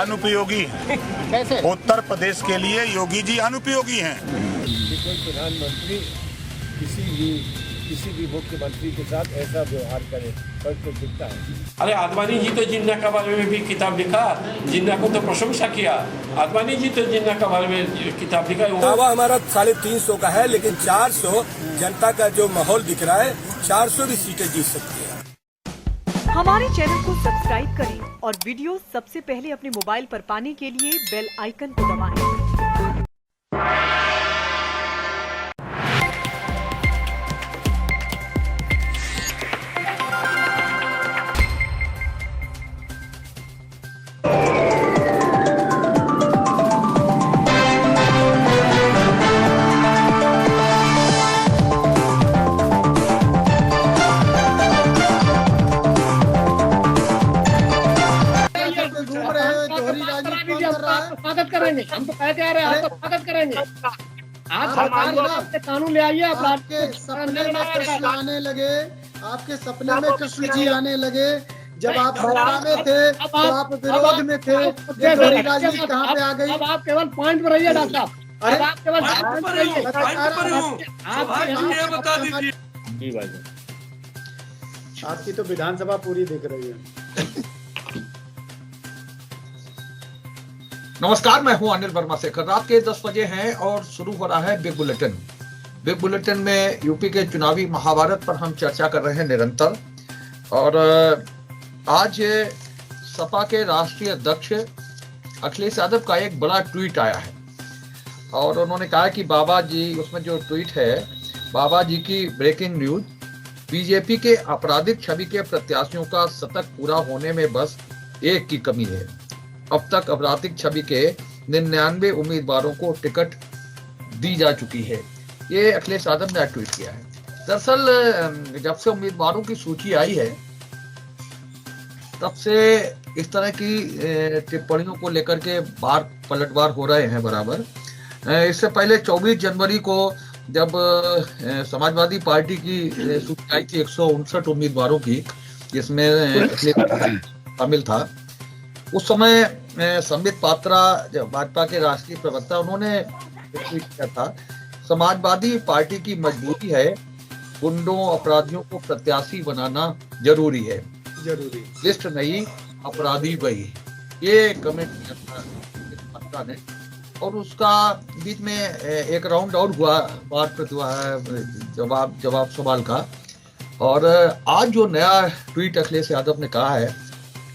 अनुपयोगी। कैसे? उत्तर प्रदेश के लिए योगी जी अनुपयोगी हैं। कोई प्रधानमंत्री किसी भी मुख्यमंत्री के साथ ऐसा व्यवहार करे तो दिखता है। अरे आडवाणी जी तो जिन्ना के बारे में भी किताब लिखा, जिन्ना को तो प्रशंसा किया। आडवाणी जी तो जिन्ना के बारे में किताब लिखा। दावा हमारा 350 का है, लेकिन 400 जनता का जो माहौल दिख रहा है, 400 भी सीटें जीत सकती है। हमारे चैनल को सब्सक्राइब करें और वीडियो सबसे पहले अपने मोबाइल पर पाने के लिए बेल आइकन को दबाएं। स्वागत करेंगे, हम तो कहते आ रहे हैं, आपका स्वागत करेंगे। आप सरकार कानून ले आइए। आपके सपने में कृष्ण आने लगे, आपके सपने में कृष्ण जी आने लगे। जब आप सत्ता में थे तो आप विरोध में थे। ये दोहरी राजनीति कहाँ पे आ गई? अब आप केवल पॉइंट पर रहिए डॉक्टर साहब। अरे आप केवल पॉइंट पर रहिए। जी भाई, आपकी तो विधानसभा पूरी दिख रही है। नमस्कार, मैं हूं अनिल वर्मा शेखर। रात के 10 बजे हैं और शुरू हो रहा है बिग बुलेटिन। बिग बुलेटिन में यूपी के चुनावी महाभारत पर हम चर्चा कर रहे हैं निरंतर। और आज सपा के राष्ट्रीय अध्यक्ष अखिलेश यादव का एक बड़ा ट्वीट आया है और उन्होंने कहा कि बाबा जी, उसमें जो ट्वीट है, बाबा जी की ब्रेकिंग न्यूज, बीजेपी के आपराधिक छवि के प्रत्याशियों का शतक पूरा होने में बस एक की कमी है। अब तक आपराधिक छवि के 99 उम्मीदवारों को टिकट दी जा चुकी है। ये अखिलेश यादव ने ट्वीट किया है। दरअसल जब से उम्मीदवारों की सूची आई है तब से इस तरह की टिप्पणियों को लेकर के बार पलटवार हो रहे हैं बराबर। इससे पहले 24 जनवरी को जब समाजवादी पार्टी की सूची आई थी 159 उम्मीदवारों की, जिसमें शामिल था, उस समय संबित पात्रा भाजपा के राष्ट्रीय प्रवक्ता, उन्होंने ट्वीट किया था, समाजवादी पार्टी की मजबूरी है, गुंडों अपराधियों को प्रत्याशी बनाना जरूरी है, लिस्ट नहीं अपराधी वही। ये कमेंट किया था ने। और उसका बीच में एक राउंड और हुआ जवाब सवाल का। और आज जो नया ट्वीट अखिलेश यादव ने कहा है,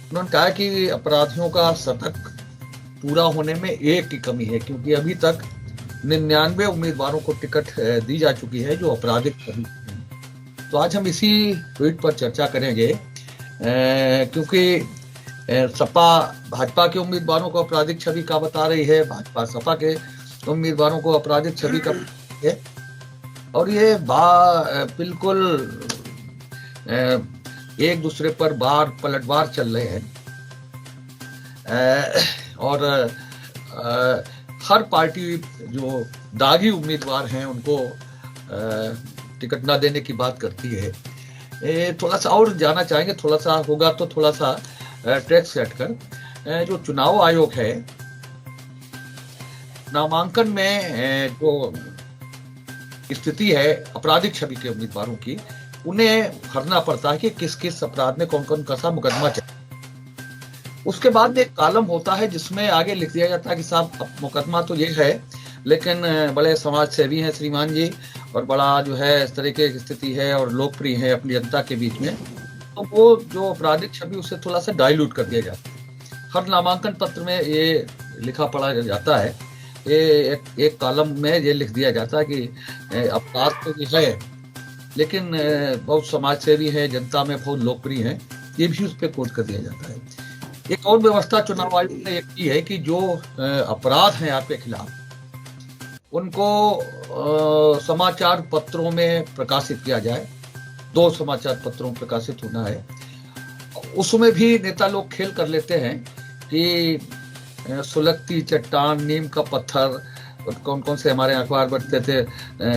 उन्होंने कहा कि अपराधियों का शतक पूरा होने में एक की कमी है, क्योंकि अभी तक 99 उम्मीदवारों को टिकट दी जा चुकी है जो आपराधिक छवि हैं। तो आज हम इसी ट्वीट पर चर्चा करेंगे, क्योंकि सपा भाजपा के उम्मीदवारों को आपराधिक छवि का बता रही है, भाजपा सपा के उम्मीदवारों को आपराधिक छवि का है। और ये बिल्कुल एक दूसरे पर बार पलटवार चल रहे हैं। और हर पार्टी जो दागी उम्मीदवार हैं उनको टिकट ना देने की बात करती है। थोड़ा सा और जाना चाहेंगे, थोड़ा सा होगा तो थोड़ा सा ट्रैक सेट कर। जो चुनाव आयोग है, नामांकन में जो स्थिति है आपराधिक छवि के उम्मीदवारों की, उन्हें भरना पड़ता है कि किस किस अपराध में कौन कौन सा मुकदमा चले। उसके बाद एक कॉलम होता है जिसमें आगे लिख दिया जाता है कि साहब मुकदमा तो ये है, लेकिन बड़े समाज सेवी हैं श्रीमान जी, और बड़ा जो है इस तरीके की स्थिति है और लोकप्रिय है अपनी जनता के बीच में, तो वो जो आपराधिक छवि उसे थोड़ा सा डाइल्यूट कर दिया जाता है। हर नामांकन पत्र में ये लिखा पढ़ा जाता है, ये एक कॉलम में ये लिख दिया जाता है कि अपराध तो ये है, लेकिन बहुत समाज सेवी है, जनता में बहुत लोकप्रिय है, ये भी उस पर कोट कर दिया जाता है। एक और व्यवस्था चुनाव आयोग ने की है कि जो अपराध हैं आपके खिलाफ, उनको समाचार पत्रों में प्रकाशित किया जाए। 2 समाचार पत्रों में प्रकाशित होना है। उसमें भी नेता लोग खेल कर लेते हैं कि सुलगती चट्टान, नीम का पत्थर, कौन कौन से हमारे अखबार बढ़ते थे,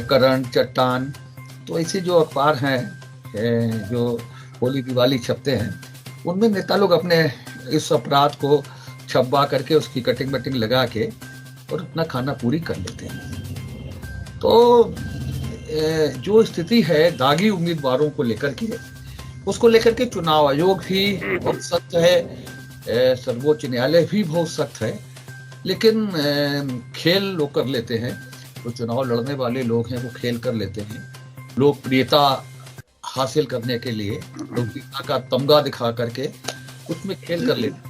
करंट, चट्टान, तो ऐसे जो अखबार हैं जो होली दिवाली छपते हैं, उनमें नेता लोग अपने इस अपराध को छपवा करके उसकी कटिंग वटिंग लगा के और अपना खाना पूरी कर लेते हैं। तो जो स्थिति है दागी उम्मीदवारों को लेकर के, उसको लेकर के चुनाव आयोग भी बहुत सख्त है, सर्वोच्च न्यायालय भी बहुत सख्त है, लेकिन खेल लोग कर लेते हैं। तो चुनाव लड़ने वाले लोग हैं वो खेल कर लेते हैं, लोकप्रियता हासिल करने के लिए लोकप्रियता का तमगा दिखा करके उसमें खेल कर लेते हैं।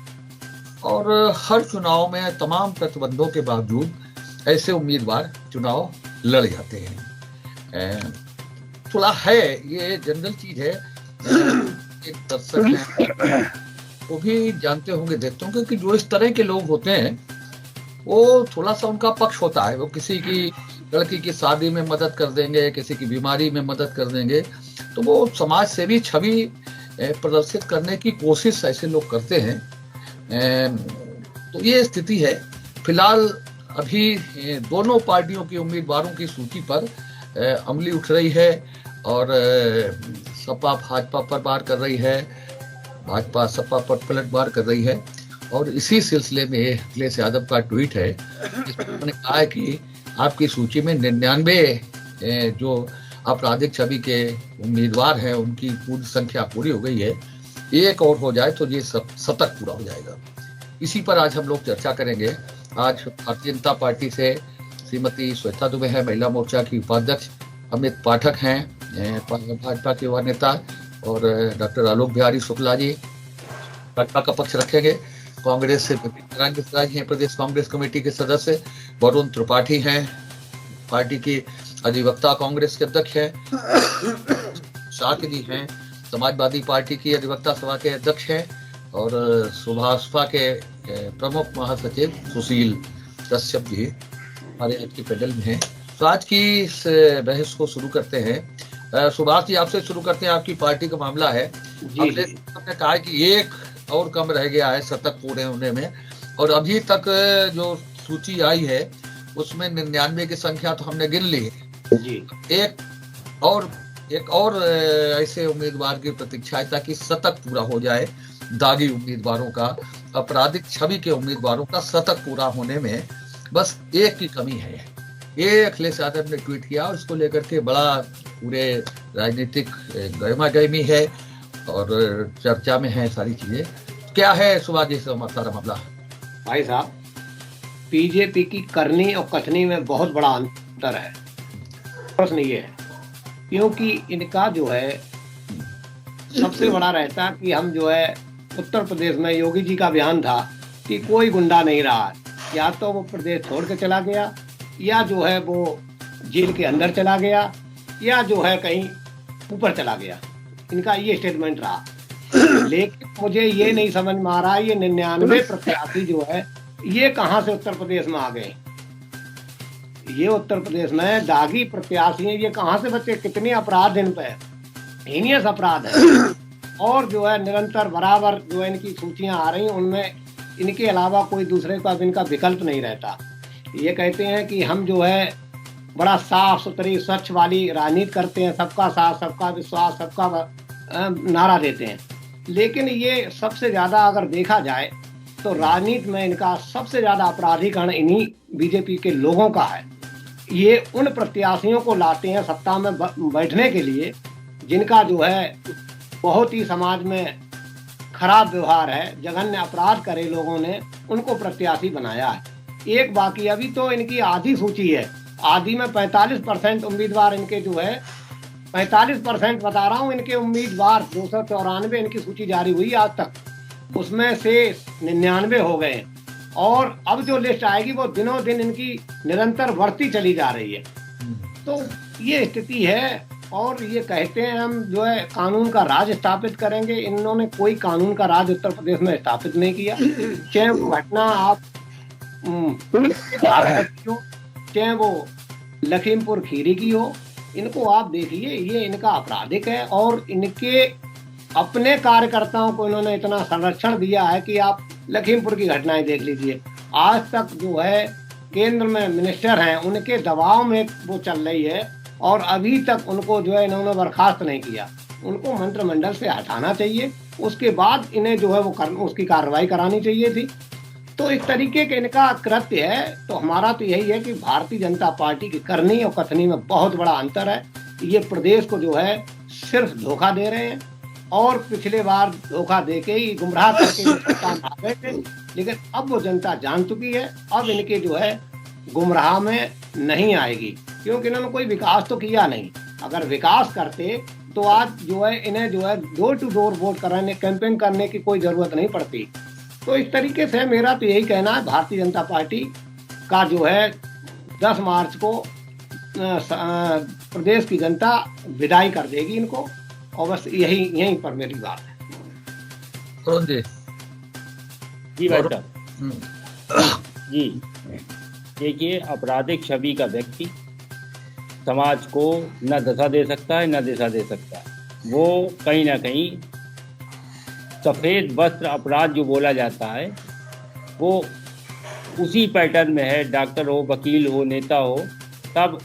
और हर चुनाव में तमाम प्रतिबंधों के बावजूद ऐसे उम्मीदवार चुनाव लड़ जाते हैं। थोड़ा है, ये जनरल चीज है। एक दर्शक है वो भी जानते होंगे, देखते होंगे कि जो इस तरह के लोग होते हैं वो थोड़ा सा उनका पक्ष होता है। वो किसी की लड़की की शादी में मदद कर देंगे, किसी की बीमारी में मदद कर देंगे, तो वो समाज सेवी छवि प्रदर्शित करने की कोशिश ऐसे लोग करते हैं। तो ये स्थिति है। फिलहाल अभी दोनों पार्टियों की उम्मीदवारों की सूची पर अमली उठ रही है और सपा भाजपा पर वार कर रही है, भाजपा सपा पर पलटवार कर रही है। और इसी सिलसिले में अखिलेश यादव का ट्वीट है जिसमें उन्होंने कहा है कि आपकी सूची में 99 जो आपराधिक छवि के उम्मीदवार हैं उनकी पूरी संख्या पूरी हो गई है, एक और हो जाए तो ये शतक पूरा हो जाएगा। इसी पर आज हम लोग चर्चा करेंगे। आज भारतीय जनता पार्टी से श्रीमती श्वेता दुबे है, महिला मोर्चा की उपाध्यक्ष, अमित पाठक हैं भाजपा के युवा नेता, और डॉक्टर आलोक बिहारी शुक्ला जी भाजपा का पक्ष रखेंगे। कांग्रेस से मिश्रा जी हैं, प्रदेश कांग्रेस कमेटी के सदस्य। वरुण त्रिपाठी हैं, पार्टी की अधिवक्ता, कांग्रेस के अध्यक्ष हैं। शाह जी हैं, समाजवादी पार्टी की अधिवक्ता सभा के अध्यक्ष हैं। और सुभाषपा के प्रमुख महासचिव सुशील कश्यप जी हमारे आज की पैनल में हैं। तो आज की इस बहस को शुरू करते हैं। सुभाष जी, आपसे शुरू करते हैं। आपकी पार्टी का मामला है, आपने कहा कि एक और कम रह गया है शतक पूरे होने में, और अभी तक जो सूची आई है उसमें 99 की संख्या तो हमने गिन ली है जी। एक और ऐसे उम्मीदवार की प्रतीक्षा है ताकि शतक पूरा हो जाए। दागी उम्मीदवारों का, आपराधिक छवि के उम्मीदवारों का शतक पूरा होने में बस एक की कमी है। ये अखिलेश यादव ने ट्वीट किया और इसको लेकर के बड़ा पूरे राजनीतिक गहमा-गहमी है और चर्चा में है सारी चीजें। क्या है सुभाष जी से सारा मामला? भाई साहब, बीजेपी की करनी और कथनी में बहुत बड़ा अंतर है। प्रश्न ये है क्योंकि इनका जो है सबसे बड़ा रहता कि हम जो है उत्तर प्रदेश में योगी जी का बयान था कि कोई गुंडा नहीं रहा है, या तो वो प्रदेश छोड़ के चला गया, या जो है वो जेल के अंदर चला गया, या जो है कहीं ऊपर चला गया। इनका ये स्टेटमेंट रहा। लेकिन मुझे ये नहीं समझ में आ रहा ये 99 प्रत्याशी जो है ये कहां से उत्तर प्रदेश में आ गए। ये उत्तर प्रदेश में दागी प्रत्याशी हैं, ये कहां से बच्चे, कितने अपराध इन पे, हीनियस अपराध है। और जो है निरंतर बराबर जो है इनकी सूचियां आ रही हैं, उनमें इनके अलावा कोई दूसरे का इनका विकल्प नहीं रहता। ये कहते हैं कि हम जो है बड़ा साफ सुथरी स्वच्छ वाली राजनीति करते हैं, सबका साथ, सबका विश्वास, सबका नारा देते हैं। लेकिन ये सबसे ज्यादा अगर देखा जाए तो राजनीति में इनका सबसे ज्यादा अपराधीकरण इन्हीं बीजेपी के लोगों का है। ये उन प्रत्याशियों को लाते हैं सत्ता में बैठने के लिए जिनका जो है बहुत ही समाज में खराब व्यवहार है, जघन्य अपराध करे लोगों ने, उनको प्रत्याशी बनाया है। एक बाकी अभी तो इनकी आधी सूची है, आधी में 45% उम्मीदवार इनके जो है 45% बता रहा हूँ इनके उम्मीदवार 294 इनकी सूची जारी हुई आज तक, उसमें से 99 हो गए। और अब जो लिस्ट आएगी वो दिनों दिन इनकी निरंतर बढ़ती चली जा रही है। तो ये स्थिति है। और ये कहते हैं हम जो है कानून का राज स्थापित करेंगे। इन्होंने कोई कानून का राज उत्तर प्रदेश में स्थापित नहीं किया। चाहे वो घटना आप चाहे वो लखीमपुर खीरी की हो, इनको आप देखिए, ये इनका आपराधिक है। और इनके अपने कार्यकर्ताओं को इन्होंने इतना संरक्षण दिया है कि आप लखीमपुर की घटनाएं देख लीजिए। आज तक जो है केंद्र में मिनिस्टर हैं, उनके दबाव में वो चल रही है और अभी तक उनको जो है इन्होंने बर्खास्त नहीं किया। उनको मंत्रिमंडल से हटाना चाहिए, उसके बाद इन्हें जो है वो उसकी कार्रवाई करानी चाहिए थी। तो इस तरीके के इनका कृत्य है। तो हमारा तो यही है कि भारतीय जनता पार्टी की करनी और कथनी में बहुत बड़ा अंतर है। ये प्रदेश को जो है सिर्फ धोखा दे रहे हैं, और पिछले बार धोखा दे के ही गुमराह करके सत्ता में आ गए थे, लेकिन अब वो जनता जान चुकी है। अब इनके जो है गुमराह में नहीं आएगी, क्योंकि इन्होंने कोई विकास तो किया नहीं। अगर विकास करते तो आज जो है इन्हें जो है डोर टू डोर वोट कराने, कैंपेन करने की कोई जरूरत नहीं पड़ती। तो इस तरीके से मेरा तो यही कहना है, भारतीय जनता पार्टी का जो है 10 मार्च को प्रदेश की जनता विदाई कर देगी इनको, और बस यहीं पर मेरी बात है। जी भाई साहब, जी देखिए, आपराधिक छवि का व्यक्ति समाज को न दशा दे सकता है न दिशा दे सकता है। वो कहीं ना कहीं सफ़ेद वस्त्र अपराध जो बोला जाता है वो उसी पैटर्न में है। डॉक्टर हो, वकील हो, नेता हो, तब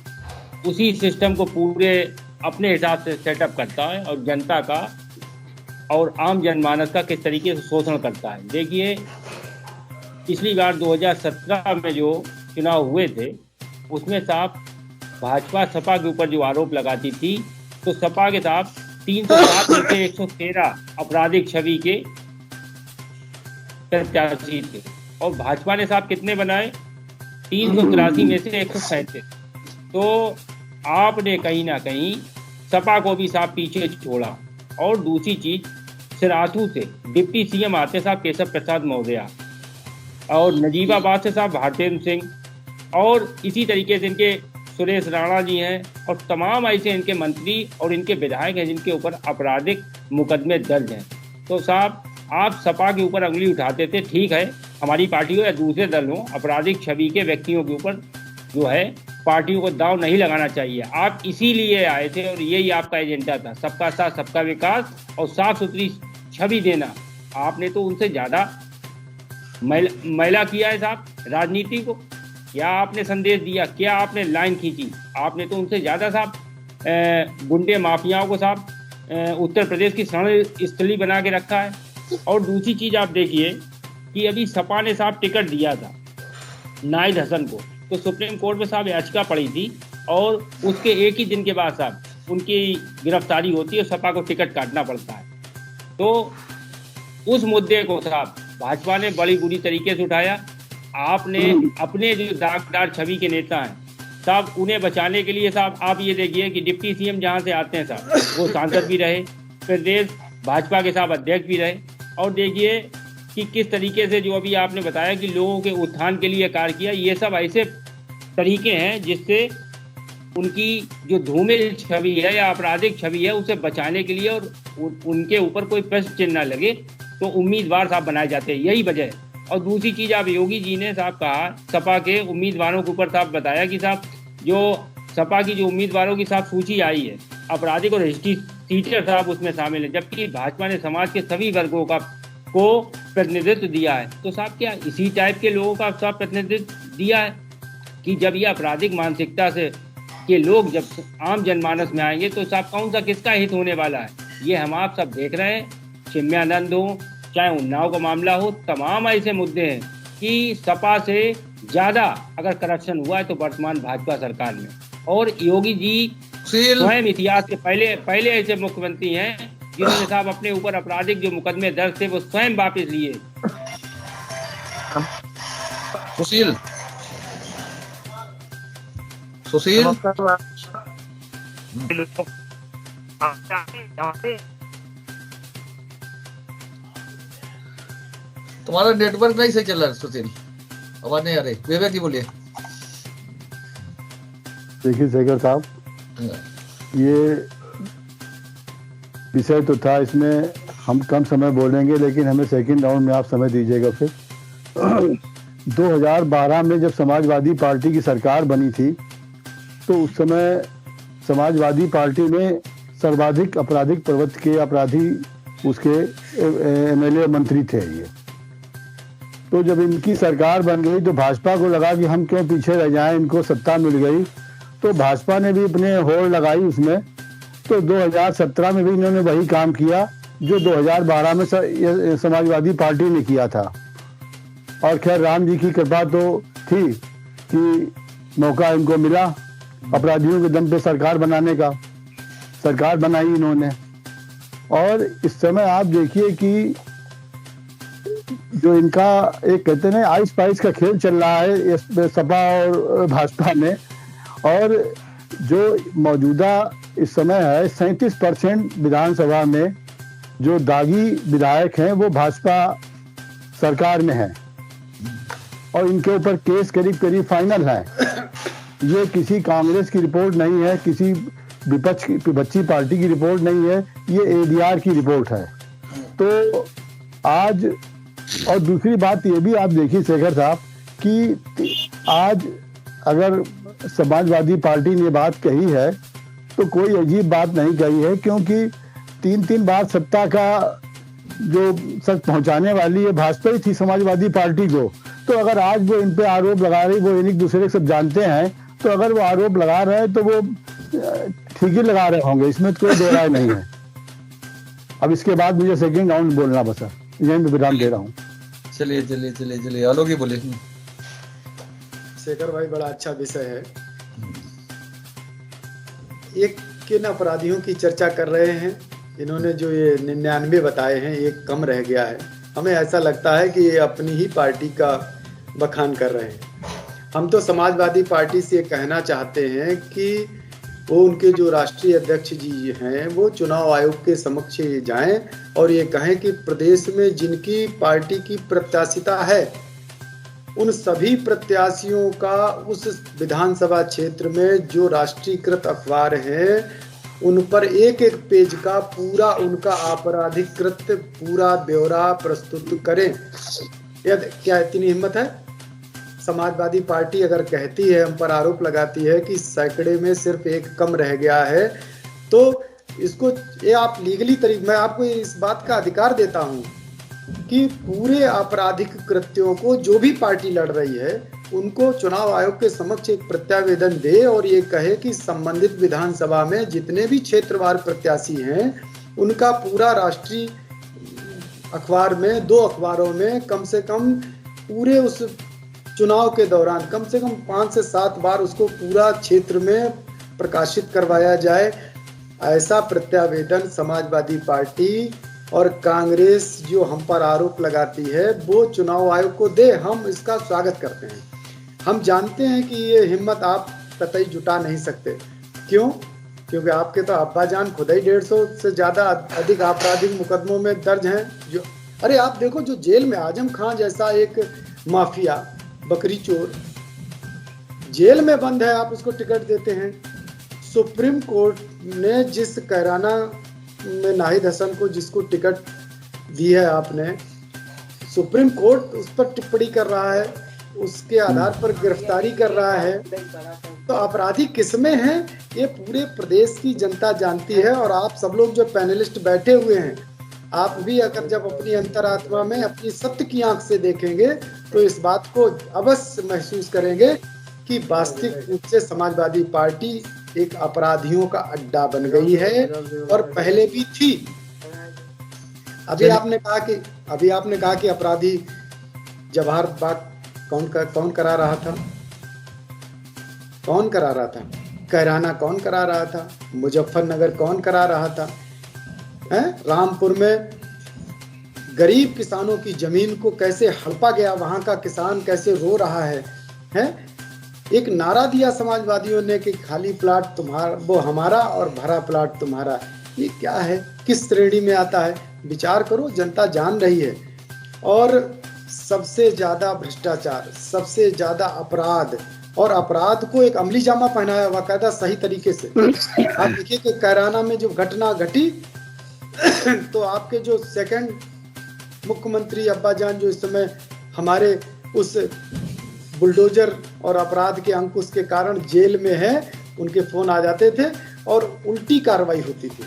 उसी सिस्टम को पूरे अपने हिसाब से सेटअप करता है और जनता का और आम जनमानस का किस तरीके से शोषण करता है। देखिए, पिछली बार 2017 में जो चुनाव हुए थे उसमें साहब भाजपा सपा के ऊपर जो आरोप लगाती थी, तो सपा के साथ 307 में से 113 आपराधिक छवि के प्रत्याशी थे, और भाजपा ने साहब कितने बनाए? 383 में से 137। तो आपने कहीं ना कहीं सपा को भी साहब पीछे छोड़ा। और दूसरी चीज, सिराथू से डिप्टी सीएम आते साहब केशव प्रसाद मौर्य, और नजीबाबाद से साहब भारतेंद्र सिंह, और इसी तरीके से इनके सुरेश राणा जी हैं, और तमाम ऐसे इनके मंत्री और इनके विधायक हैं जिनके ऊपर आपराधिक मुकदमे दर्ज हैं। तो साहब, आप सपा के ऊपर उंगली उठाते थे, ठीक है, हमारी पार्टी हो या दूसरे दल हो, आपराधिक छवि के व्यक्तियों के ऊपर जो है पार्टियों को दाव नहीं लगाना चाहिए। आप इसीलिए आए थे और यही आपका एजेंडा था, सबका साथ सबका विकास और साफ सुथरी छवि देना। आपने तो उनसे ज़्यादा मैला किया है साहब राजनीति को। क्या आपने संदेश दिया, क्या आपने लाइन खींची? आपने तो उनसे ज़्यादा साहब गुंडे माफियाओं को साहब उत्तर प्रदेश की शरण स्थली बना के रखा है। और दूसरी चीज़ आप देखिए कि अभी सपा ने साहब टिकट दिया था नाहिद हसन को, तो सुप्रीम कोर्ट में साहब याचिका पड़ी थी, और उसके एक ही दिन के बाद साहब उनकी गिरफ्तारी होती है, सपा को टिकट काटना पड़ता है। तो उस मुद्दे को साहब भाजपा ने बड़ी बुरी तरीके से उठाया। आपने अपने जो दागदार छवि के नेता हैं साहब, उन्हें बचाने के लिए साहब आप ये देखिए कि डिप्टी सीएम जहाँ से आते हैं साहब वो सांसद भी रहे, प्रदेश भाजपा के साहब अध्यक्ष भी रहे। और देखिए कि किस तरीके से जो अभी आपने बताया कि लोगों के उत्थान के लिए कार्य किया, ये सब ऐसे तरीके हैं जिससे उनकी जो धूमिल छवि है या आपराधिक छवि है उसे बचाने के लिए और उनके ऊपर कोई प्रश्न चिन्ह न लगे तो उम्मीदवार साहब बनाए जाते हैं, यही वजह है। और दूसरी चीज़, आप योगी जी ने साहब कहा सपा के उम्मीदवारों के ऊपर साहब बताया कि साहब जो सपा की जो उम्मीदवारों की साहब सूची आई है, आपराधिक और हिस्ट्री सीटर साहब उसमें शामिल है, जबकि भाजपा ने समाज के सभी वर्गों का को प्रतिनिधित्व दिया है। तो साहब क्या इसी टाइप के लोगों का साहब प्रतिनिधित्व दिया है कि जब ये आपराधिक मानसिकता से के लोग जब आम जनमानस में आएंगे तो साहब कौन सा किसका हित होने वाला है, ये हम आप सब देख रहे हैं। चिन्मयानंद हो, चाहे उन्नाव का मामला हो, तमाम ऐसे मुद्दे हैं कि सपा से ज़्यादा अगर करप्शन हुआ है तो वर्तमान भाजपा सरकार में। और योगी जी स्वयं इतिहास के पहले ऐसे मुख्यमंत्री हैं जिन्होंने साहब अपने ऊपर आपराधिक जो मुकदमे दर्ज थे वो स्वयं वापस लिए। सुशील तुम्हारा नेटवर्क नहीं सही चल रहा है सुशील, आवाज नहीं आ रही। विवेक जी बोलिए। देखिए शेखर साहब, ये विषय तो था, इसमें हम कम समय बोलेंगे लेकिन हमें सेकंड राउंड में आप समय दीजिएगा। फिर 2012 में जब समाजवादी पार्टी की सरकार बनी थी तो उस समय समाजवादी पार्टी में सर्वाधिक आपराधिक प्रवृत्ति के अपराधी उसके एमएलए मंत्री थे ये। तो जब इनकी सरकार बन गई तो भाजपा को लगा कि हम क्यों पीछे रह जाएं, इनको सत्ता मिल गई, तो भाजपा ने भी अपने होड़ लगाई उसमें। तो 2017 में भी इन्होंने वही काम किया जो 2012 में समाजवादी पार्टी ने किया था। और खैर राम जी की कृपा तो थी कि मौका इनको मिला अपराधियों के दम पे सरकार बनाने का, सरकार बनाई इन्होंने। और इस समय आप देखिए कि जो इनका एक कहते हैं आइस पाइस का खेल चल रहा है इस सपा और भाजपा में, और जो मौजूदा इस समय है 37% विधानसभा में जो दागी विधायक हैं वो भाजपा सरकार में हैं और इनके ऊपर केस करीब करीब फाइनल है। ये किसी कांग्रेस की रिपोर्ट नहीं है, किसी विपक्षी पार्टी की रिपोर्ट नहीं है, ये एडीआर की रिपोर्ट है। तो आज और दूसरी बात ये भी आप देखिए शेखर साहब कि आज अगर समाजवादी पार्टी ने बात कही है तो कोई अजीब बात नहीं कही है, क्योंकि 3 बार सत्ता का जो सच पहुंचाने वाली है भाजपा ही थी समाजवादी पार्टी को। तो अगर आज वो इन पे आरोप लगा रही, वो एक दूसरे के सब जानते हैं, तो अगर वो आरोप लगा रहे हैं तो वो ठीक ही लगा रहे होंगे, इसमें तो कोई दो राय नहीं है। अब इसके बाद मुझे सेकंड राउंड बोलना बस है, यहीं पे विराम दे रहा हूँ। चलिए आलोक ही बोले। शेखर भाई बड़ा अच्छा विषय है। एक किन अपराधियों की चर्चा कर रहे हैं, इन्होंने जो ये 99 बताए हैं एक कम रह गया है। हमें ऐसा लगता है कि ये अपनी ही पार्टी का बखान कर रहे हैं। हम तो समाजवादी पार्टी से कहना चाहते हैं कि वो उनके जो राष्ट्रीय अध्यक्ष जी हैं वो चुनाव आयोग के समक्ष जाएं और ये कहें कि प्रदेश में जिनकी पार्टी की प्रत्याशिता है उन सभी प्रत्याशियों का उस विधानसभा क्षेत्र में जो राष्ट्रीयकृत अखबार हैं उन पर एक एक पेज का पूरा उनका आपराधिकृत पूरा ब्यौरा प्रस्तुत करें। क्या इतनी हिम्मत है? समाजवादी पार्टी अगर कहती है, हम पर आरोप लगाती है कि सैकड़े में सिर्फ एक कम रह गया है, तो इसको ये आप लीगली तरीके, मैं आपको इस बात का अधिकार देता हूं कि पूरे आपराधिक कृत्यों को जो भी पार्टी लड़ रही है उनको चुनाव आयोग के समक्ष एक प्रत्यावेदन दे और ये कहे कि संबंधित विधानसभा में जितने भी क्षेत्रवार प्रत्याशी हैं उनका पूरा राष्ट्रीय अखबार में 2 अखबारों में कम से कम पूरे उस चुनाव के दौरान कम से कम 5 से 7 बार उसको पूरा क्षेत्र में प्रकाशित करवाया जाए। ऐसा प्रत्यावेदन समाजवादी पार्टी और कांग्रेस जो हम पर आरोप लगाती है वो चुनाव आयोग को दे। हम इसका स्वागत करते हैं। हम जानते हैं कि ये हिम्मत आप कतई जुटा नहीं सकते। क्यों? क्योंकि आपके तो अब्बाजान खुद ही 150 से ज़्यादा अधिक आपराधिक मुकदमों में दर्ज हैं। जो अरे आप देखो, जो जेल में आजम खान जैसा एक माफिया बकरी चोर जेल में बंद है, आप उसको टिकट देते हैं। सुप्रीम कोर्ट ने जिस कैराना में नाहिद हसन को जिसको टिकट दी है आपने, सुप्रीम कोर्ट उस पर टिप्पणी कर रहा है, उसके आधार पर गिरफ्तारी कर रहा है। तो अपराधी किसमें हैं ये पूरे प्रदेश की जनता जानती है। और आप सब लोग जो पैनलिस्ट बैठे हुए हैं, आप भी अगर जब अपनी अंतरात्मा में अपनी सत्य की आंख से देखेंगे तो इस बात को अवश्य महसूस करेंगे कि वास्तविक रूप से समाजवादी पार्टी एक अपराधियों का अड्डा बन गई है और पहले भी थी। अभी आपने कहा कि अपराधी जवाहर बाग कौन करा रहा था? कौन करा रहा था? कैराना कौन करा रहा था? मुजफ्फरनगर कौन करा रहा था? रामपुर में गरीब किसानों की जमीन को कैसे हड़पा गया, वहां का किसान कैसे रो रहा है? एक नारा दिया समाजवादियों ने कि खाली प्लाट तुम्हारा, वो हमारा, और भरा प्लाट तुम्हारा। ये क्या है? किस श्रेणी में आता है? विचार करो, जनता जान रही है। और सबसे ज्यादा भ्रष्टाचार, सबसे ज्यादा अपराध, और अपराध को एक अमली जामा पहनाया बाकायदा सही तरीके से। आप देखिए कि कैराना में जो घटना घटी तो आपके जो सेकंड मुख्यमंत्री अब्बाजान जो इस समय हमारे उस बुलडोजर और अपराध के अंकुश के कारण जेल में है, उनके फोन आ जाते थे और उल्टी कार्रवाई होती थी।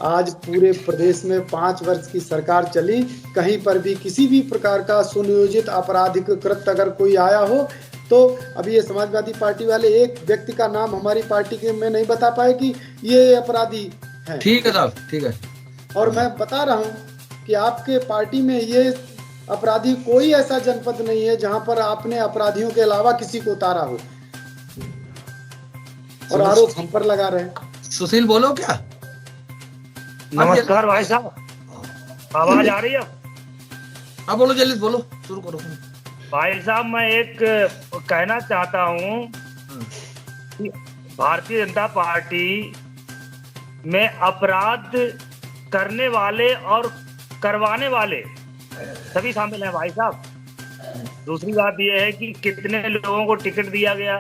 आज पूरे प्रदेश में 5 वर्ष की सरकार चली, कहीं पर भी किसी भी प्रकार का सुनियोजित आपराधिक कृत्य अगर कोई आया हो तो अभी ये समाजवादी पार्टी वाले एक व्यक्ति का नाम हमारी पार्टी के में नहीं बता पाए कि ये अपराधी है। ठीक है साहब, ठीक है। और मैं बता रहा हूँ कि आपके पार्टी में ये अपराधी कोई ऐसा जनपद नहीं है जहां पर आपने अपराधियों के अलावा किसी को उतारा हो, और आरोप हम पर लगा रहे हैं। सुशील बोलो क्या? नमस्कार भाई साहब, आवाज आ रही है? हाँ बोलो, जल्दी बोलो, शुरू करो। भाई साहब मैं एक कहना चाहता हूँ कि भारतीय जनता पार्टी में अपराध करने वाले और करवाने वाले सभी शामिल हैं भाई साहब। दूसरी बात यह है कि कितने लोगों को टिकट दिया गया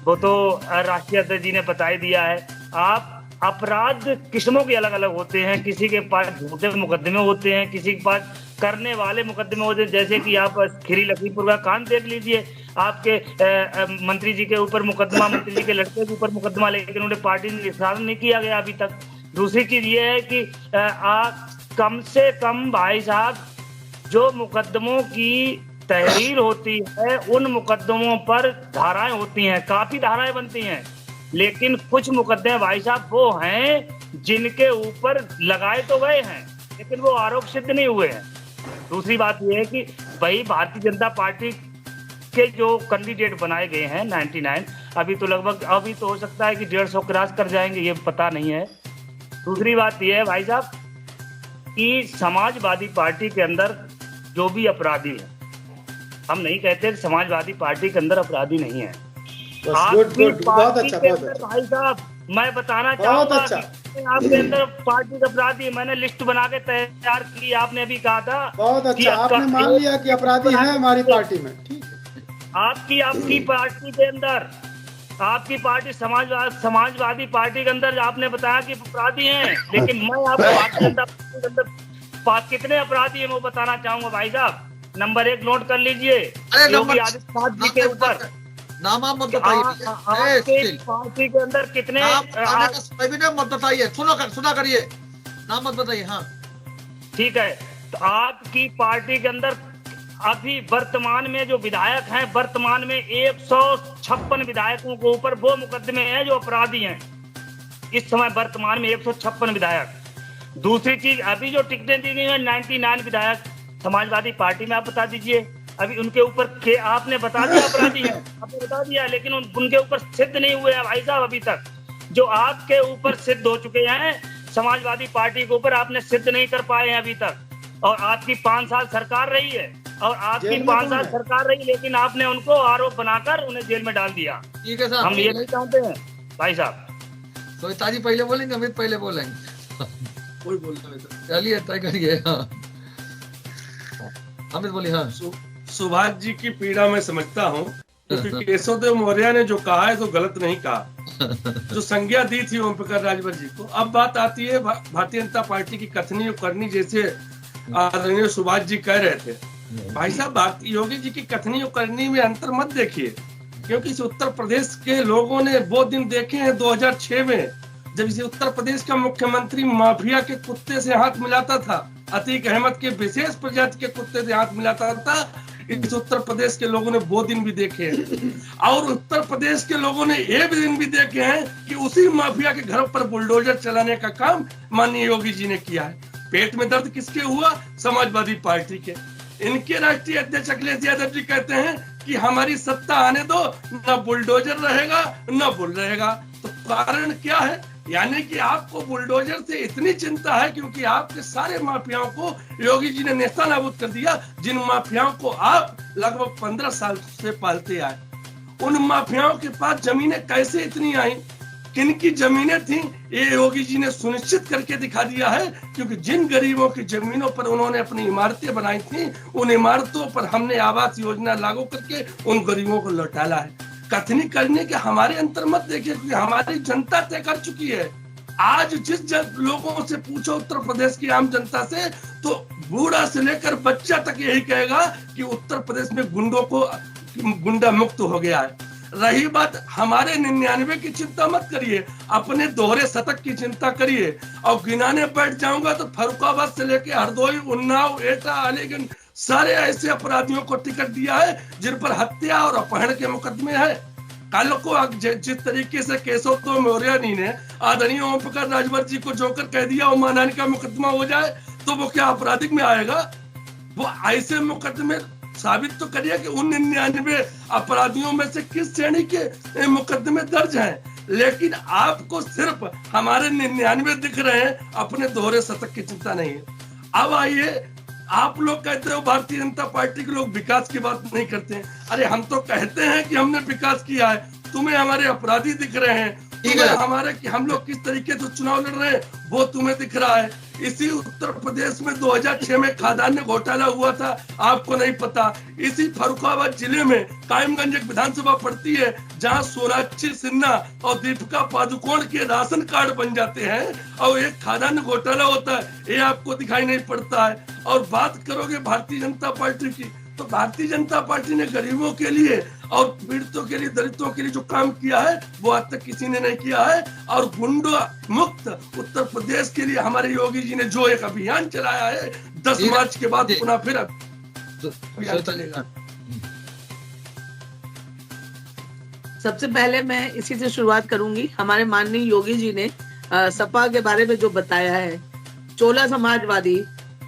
वो तो राष्ट्रीय अध्यक्ष जी ने बता ही दिया है। आप अपराध किस्मों के अलग अलग होते हैं, किसी के पास झूठे मुकदमे होते हैं, किसी के पास करने वाले मुकदमे होते हैं। जैसे कि आप खीरी लखीमपुर का कांड देख लीजिए, आपके मंत्री जी के ऊपर मुकदमा, मंत्री जी के लड़के के ऊपर मुकदमा, लेकिन उन्हें पार्टी ने निष्कासन नहीं किया गया अभी तक। दूसरी चीज ये है कि कम से कम भाई साहब जो मुकदमों की तहरीर होती है उन मुकदमों पर धाराएं होती हैं, काफी धाराएं बनती हैं, लेकिन कुछ मुकदमे भाई साहब वो हैं जिनके ऊपर लगाए तो गए हैं लेकिन वो आरोप सिद्ध नहीं हुए हैं। दूसरी बात यह है कि भाई भारतीय जनता पार्टी के जो कैंडिडेट बनाए गए हैं 99, अभी तो लगभग, अभी तो हो सकता है कि 150 क्रॉस कर जाएंगे, ये पता नहीं है। दूसरी बात यह है भाई साहब कि समाजवादी पार्टी के अंदर जो भी अपराधी है, हम नहीं कहते समाजवादी पार्टी के अंदर अपराधी नहीं है। आपकी पार्टी के अंदर भाई साहब मैं बताना चाहूंगा कि आपके अंदर पार्टी का अपराधी है। मैंने लिस्ट बना के तैयार की, आपने अभी कहा था। बहुत अच्छा, आपने मान लिया कि अपराधी है हमारी पार्टी में, ठीक है। आपकी पार्टी के अंदर, आपकी पार्टी समाजवादी पार्टी के अंदर आपने बताया कि अपराधी हैं, लेकिन मैं आपको भारतीय जनता पार्टी के अंदर कितने अपराधी हैं वो बताना चाहूंगा भाई साहब। नंबर 1 नोट कर लीजिए, योगी आदित्यनाथ जी के ऊपर नाम आप मत बताइए, आपके पार्टी के अंदर कितने मत बताइए, सुना करिए, नाम मत बताइए। हाँ ठीक है, तो आपकी पार्टी के अंदर अभी वर्तमान में जो विधायक हैं, वर्तमान में 156 विधायकों के ऊपर वो मुकदमे हैं जो अपराधी हैं इस समय वर्तमान में 156 विधायक। दूसरी चीज, अभी जो टिकटें दी गई हैं 99 विधायक समाजवादी पार्टी में, आप बता दीजिए अभी उनके ऊपर के आपने बता दिया अपराधी हैं, आपने बता दिया, लेकिन उनके ऊपर सिद्ध नहीं हुए हैं भाई साहब अभी तक। जो आपके ऊपर सिद्ध हो चुके हैं समाजवादी पार्टी के ऊपर आपने सिद्ध नहीं कर पाए हैं अभी तक। और आपकी 5 साल सरकार रही है, और आपकी 5 साल सरकार रही, लेकिन आपने उनको आरोप बनाकर उन्हें जेल में डाल दिया। ठीक है साहब, हम ये नहीं चाहते हैं भाई साहब। तो ताजी पहले बोलेंगे, अमित पहले बोलेंगे, कोई बोलता है, चलिए तय करिए। अमित बोलिए। हाँ, सुभाष जी की पीड़ा मैं समझता हूँ, क्योंकि केशवदेव मौर्य ने जो कहा है तो गलत नहीं कहा, जो संज्ञा दी थी ओम प्रकाश राजभर जी को। अब बात आती है भारतीय जनता पार्टी की कथनी और करनी, जैसे आदरणीय सुभाष जी कह रहे थे। भाई साहब योगी जी की कथनी और करनी में अंतर मत देखिए, क्योंकि इस उत्तर प्रदेश के लोगों ने वो दिन देखे हैं 2006 में, जब इसे उत्तर प्रदेश का मुख्यमंत्री माफिया के कुत्ते से हाथ मिलाता था, अतीक अहमद के विशेष प्रजाति के कुत्ते से हाथ मिलाता था। इस उत्तर प्रदेश के लोगों ने वो दिन भी देखे हैं, और उत्तर प्रदेश के लोगों ने ये भी दिन भी देखे हैं कि उसी माफिया के घर पर बुलडोजर चलाने का काम माननीय योगी जी ने किया है। पेट में दर्द किसके हुआ? समाजवादी पार्टी के। इनके राष्ट्रीय अध्यक्ष अखिलेश यादव जी कहते हैं कि हमारी सत्ता आने दो, न बुलडोजर रहेगा न बुल रहेगा। तो कारण क्या है? यानी कि आपको बुलडोजर से इतनी चिंता है क्योंकि आपके सारे माफियाओं को योगी जी ने नेस्तनाबूद कर दिया, जिन माफियाओं को आप लगभग 15 साल से पालते आए। उन माफियाओं के पास जमीनें कैसे इतनी आई, किनकी जमीनें थी, ये योगी जी ने सुनिश्चित करके दिखा दिया है। क्योंकि जिन गरीबों की जमीनों पर उन्होंने अपनी इमारतें बनाई थी, उन इमारतों पर हमने आवास योजना लागू करके उन गरीबों को लौटाला है। कथनी करने के हमारे अंतर मत देखिए, क्योंकि हमारी जनता तय कर चुकी है। आज जिस लोगों से पूछो उत्तर प्रदेश की आम जनता से, तो बूढ़ा से लेकर बच्चा तक यही कहेगा कि उत्तर प्रदेश में गुंडा मुक्त हो गया है। रही बात हमारे 99 की चिंता मत करिए, अपने दोहरे शतक की चिंता करिए। और गिनाने बैठ जाऊंगा तो फर्रुखाबाद से लेके हरदोई, उन्नाव, एटा, अलीगंज सारे ऐसे अपराधियों को टिकट दिया है जिन पर हत्या और अपहरण के मुकदमे हैं। कल को जिस तरीके से केशवदेव मौर्य ने आदरणीय ओम प्रकाश राजभर जी को जोकर कह दिया और मानहानि का मुकदमा हो जाए, तो वो क्या आपराधिक में आएगा? वो ऐसे मुकदमे साबित तो करिए कि उन 99 अपराधियों में से किस श्रेणी के मुकदमे दर्ज हैं। लेकिन आपको सिर्फ हमारे 99 दिख रहे हैं, अपने दोहरे शतक की चिंता नहीं है। अब आइए, आप लोग कहते हो भारतीय जनता पार्टी के लोग विकास की बात नहीं करते हैं। अरे हम तो कहते हैं कि हमने विकास किया है, तुम्हें हमारे अपराधी दिख रहे हैं, तुम्हें हमारे कि हम लोग किस तरीके से चुनाव लड़ रहे हैं वो तुम्हें दिख रहा है। इसी उत्तर प्रदेश में 2006 में खाद्यान्न घोटाला हुआ था, आपको नहीं पता। इसी फर्रुखाबाद जिले में कायमगंज एक विधानसभा पड़ती है जहां सोनाक्षी सिन्हा और दीपिका पादुकोण के राशन कार्ड बन जाते हैं और एक खाद्यान्न घोटाला होता है, ये आपको दिखाई नहीं पड़ता है। और बात करोगे भारतीय जनता पार्टी की, तो भारतीय जनता पार्टी ने गरीबों के लिए और पीड़ितों के लिए, दलितों के लिए जो काम किया है वो आज तक किसी ने नहीं किया है। और गुंडा मुक्त उत्तर प्रदेश के लिए हमारे योगी जी ने जो एक अभियान चलाया है, 10 मार्च के बाद पुनः फिर अभियान चलेगा। सबसे पहले मैं इसी से शुरुआत करूंगी। हमारे माननीय योगी जी ने सपा के बारे में जो बताया है, चोला समाजवादी